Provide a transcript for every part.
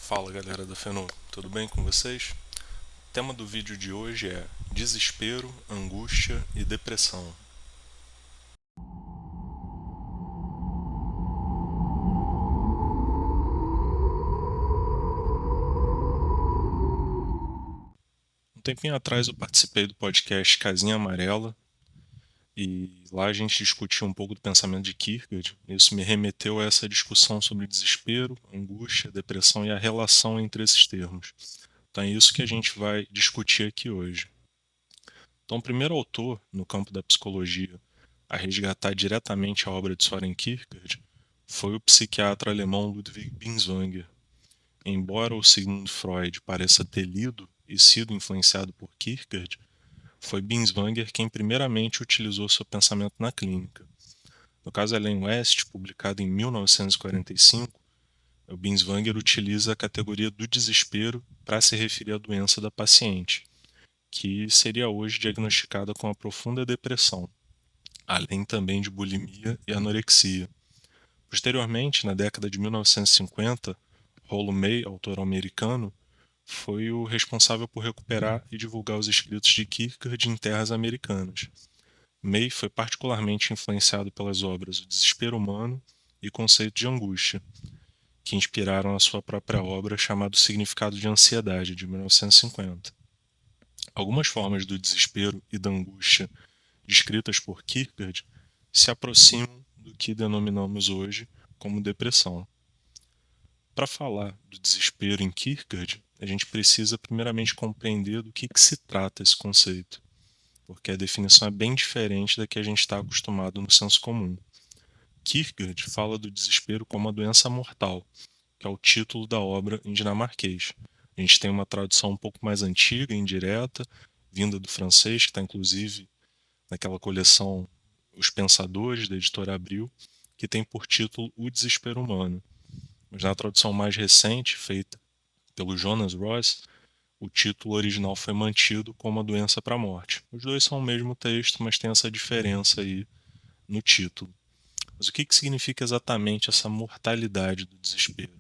Fala galera da Fenô, tudo bem com vocês? O tema do vídeo de hoje é desespero, angústia e depressão. Um tempinho atrás eu participei do podcast Casinha Amarela e lá a gente discutiu um pouco do pensamento de Kierkegaard. Isso me remeteu a essa discussão sobre desespero, angústia, depressão e a relação entre esses termos. Então é isso que a gente vai discutir aqui hoje. Então, o primeiro autor no campo da psicologia a resgatar diretamente a obra de Soren Kierkegaard foi o psiquiatra alemão Ludwig Binswanger. Embora o Sigmund Freud pareça ter lido e sido influenciado por Kierkegaard, foi Binswanger quem primeiramente utilizou seu pensamento na clínica. No caso Ellen West, publicado em 1945, o Binswanger utiliza a categoria do desespero para se referir à doença da paciente, que seria hoje diagnosticada com a profunda depressão, além também de bulimia e anorexia. Posteriormente, na década de 1950, Rollo May, autor americano, foi o responsável por recuperar e divulgar os escritos de Kierkegaard em terras americanas. May foi particularmente influenciado pelas obras O Desespero Humano e Conceito de Angústia, que inspiraram a sua própria obra chamada O Significado de Ansiedade, de 1950. Algumas formas do desespero e da angústia descritas por Kierkegaard se aproximam do que denominamos hoje como depressão. Para falar do desespero em Kierkegaard, a gente precisa primeiramente compreender do que se trata esse conceito, porque a definição é bem diferente da que a gente está acostumado no senso comum. Kierkegaard fala do desespero como uma doença mortal, que é o título da obra em dinamarquês. A gente tem uma tradução um pouco mais antiga, indireta, vinda do francês, que está inclusive naquela coleção Os Pensadores, da editora Abril, que tem por título O Desespero Humano. Mas na tradução mais recente, feita pelo Jonas Ross, o título original foi mantido como A Doença para a Morte. Os dois são o mesmo texto, mas tem essa diferença aí no título. Mas o que significa exatamente essa mortalidade do desespero?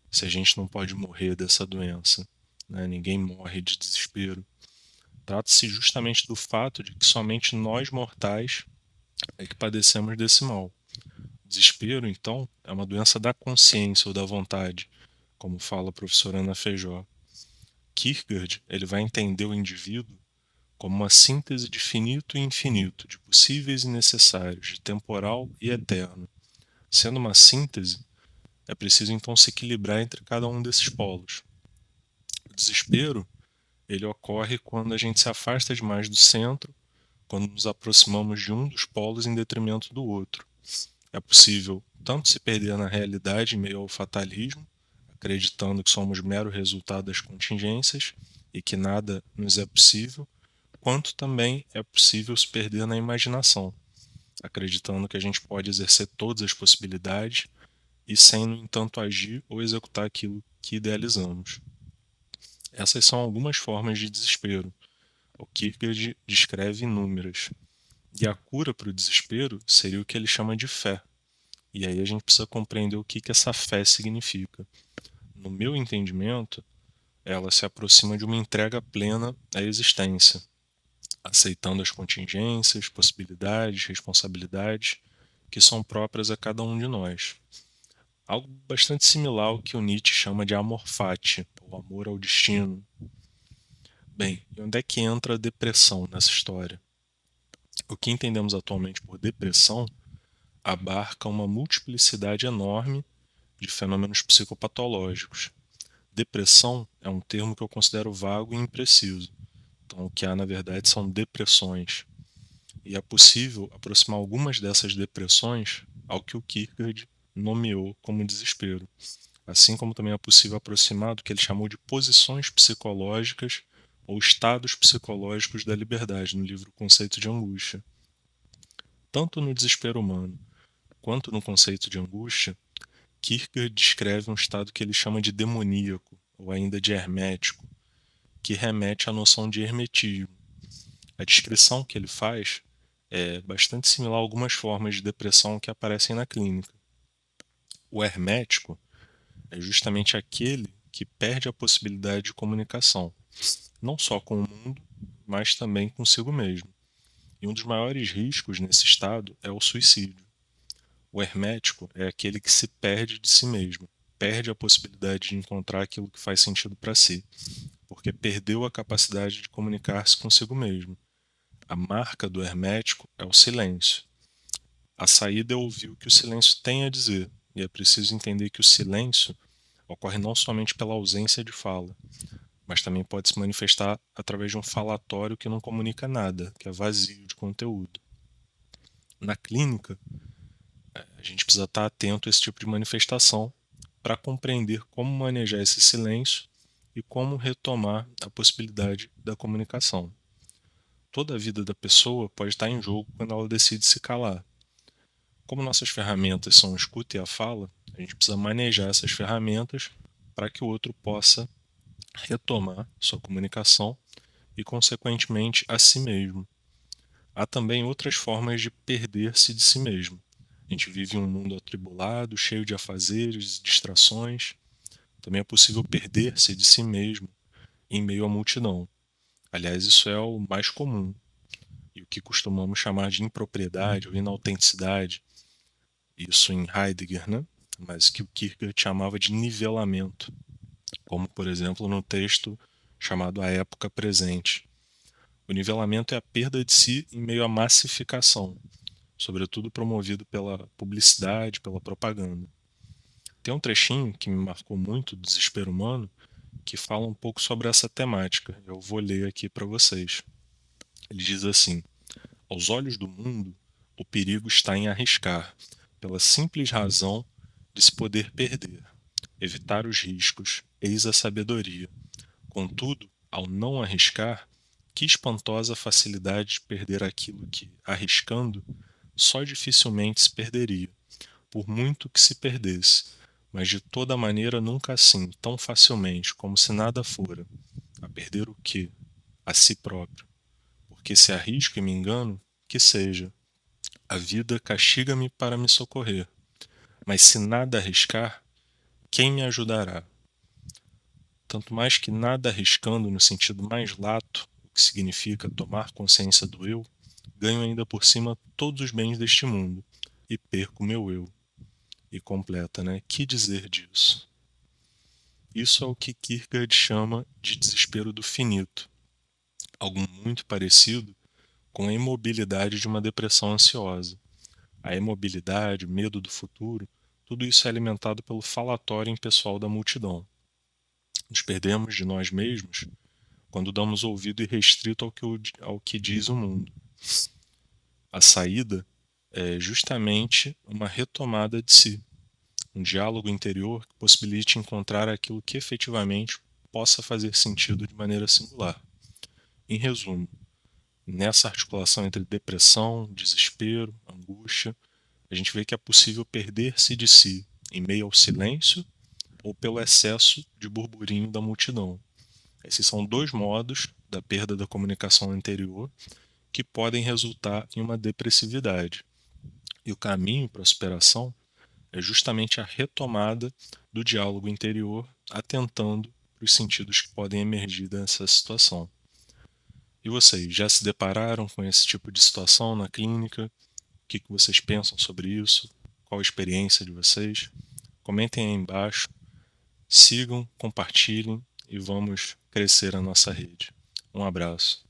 Se a gente não pode morrer dessa doença, né? Ninguém morre de desespero. Trata-se justamente do fato de que somente nós mortais é que padecemos desse mal. O desespero, então, é uma doença da consciência ou da vontade, como fala a professora Ana Feijó. Kierkegaard ele vai entender o indivíduo como uma síntese de finito e infinito, de possíveis e necessários, de temporal e eterno. Sendo uma síntese, é preciso então se equilibrar entre cada um desses polos. O desespero ele ocorre quando a gente se afasta demais do centro, quando nos aproximamos de um dos polos em detrimento do outro. É possível tanto se perder na realidade em meio ao fatalismo, acreditando que somos mero resultado das contingências e que nada nos é possível, quanto também é possível se perder na imaginação, acreditando que a gente pode exercer todas as possibilidades e sem, no entanto, agir ou executar aquilo que idealizamos. Essas são algumas formas de desespero. O Kierkegaard descreve inúmeras. E a cura para o desespero seria o que ele chama de fé. E aí a gente precisa compreender o que essa fé significa. No meu entendimento, ela se aproxima de uma entrega plena à existência, aceitando as contingências, possibilidades, responsabilidades que são próprias a cada um de nós. Algo bastante similar ao que o Nietzsche chama de amor fati, ou amor ao destino. Bem, e onde é que entra a depressão nessa história? O que entendemos atualmente por depressão abarca uma multiplicidade enorme de fenômenos psicopatológicos. Depressão é um termo que eu considero vago e impreciso. Então, o que há, na verdade, são depressões. E é possível aproximar algumas dessas depressões ao que o Kierkegaard nomeou como desespero. Assim como também é possível aproximar do que ele chamou de posições psicológicas ou estados psicológicos da liberdade, no livro Conceito de Angústia. Tanto no desespero humano quanto no conceito de angústia, Kierkegaard descreve um estado que ele chama de demoníaco, ou ainda de hermético, que remete à noção de hermetismo. A descrição que ele faz é bastante similar a algumas formas de depressão que aparecem na clínica. O hermético é justamente aquele que perde a possibilidade de comunicação, não só com o mundo, mas também consigo mesmo. E um dos maiores riscos nesse estado é o suicídio. O hermético é aquele que se perde de si mesmo, perde a possibilidade de encontrar aquilo que faz sentido para si, porque perdeu a capacidade de comunicar-se consigo mesmo. A marca do hermético é o silêncio. A saída é ouvir o que o silêncio tem a dizer, e é preciso entender que o silêncio ocorre não somente pela ausência de fala, mas também pode se manifestar através de um falatório que não comunica nada, que é vazio de conteúdo. Na clínica, a gente precisa estar atento a esse tipo de manifestação para compreender como manejar esse silêncio e como retomar a possibilidade da comunicação. Toda a vida da pessoa pode estar em jogo quando ela decide se calar. Como nossas ferramentas são a escuta e a fala, a gente precisa manejar essas ferramentas para que o outro possa retomar sua comunicação e, consequentemente, a si mesmo. Há também outras formas de perder-se de si mesmo. A gente vive em um mundo atribulado, cheio de afazeres, distrações. Também é possível perder-se de si mesmo em meio à multidão. Aliás, isso é o mais comum e o que costumamos chamar de impropriedade ou inautenticidade. Isso em Heidegger, né? Mas que o Kierkegaard chamava de nivelamento, como, por exemplo, no texto chamado A Época Presente. O nivelamento é a perda de si em meio à massificação, sobretudo promovido pela publicidade, pela propaganda. Tem um trechinho que me marcou muito do Desespero Humano, que fala um pouco sobre essa temática. Eu vou ler aqui para vocês. Ele diz assim: aos olhos do mundo, o perigo está em arriscar, pela simples razão de se poder perder. Evitar os riscos, eis a sabedoria. Contudo, ao não arriscar, que espantosa facilidade de perder aquilo que, arriscando, só dificilmente se perderia, por muito que se perdesse, mas de toda maneira nunca assim, tão facilmente, como se nada fora. A perder o quê? A si próprio. Porque se arrisco e me engano, que seja. A vida castiga-me para me socorrer. Mas se nada arriscar, quem me ajudará? Tanto mais que nada arriscando no sentido mais lato, o que significa tomar consciência do eu, ganho ainda por cima todos os bens deste mundo e perco meu eu. E completa, né? Que dizer disso? Isso é o que Kierkegaard chama de desespero do finito, algo muito parecido com a imobilidade de uma depressão ansiosa. A imobilidade, o medo do futuro, tudo isso é alimentado pelo falatório impessoal da multidão. Nos perdemos de nós mesmos quando damos ouvido irrestrito ao que diz o mundo. A saída é justamente uma retomada de si, um diálogo interior que possibilite encontrar aquilo que efetivamente possa fazer sentido de maneira singular. Em resumo, nessa articulação entre depressão, desespero, angústia, a gente vê que é possível perder-se de si em meio ao silêncio ou pelo excesso de burburinho da multidão. Esses são dois modos da perda da comunicação interior que podem resultar em uma depressividade. E o caminho para a superação é justamente a retomada do diálogo interior, atentando para os sentidos que podem emergir dessa situação. E vocês, já se depararam com esse tipo de situação na clínica? O que vocês pensam sobre isso? Qual a experiência de vocês? Comentem aí embaixo, sigam, compartilhem e vamos crescer a nossa rede. Um abraço.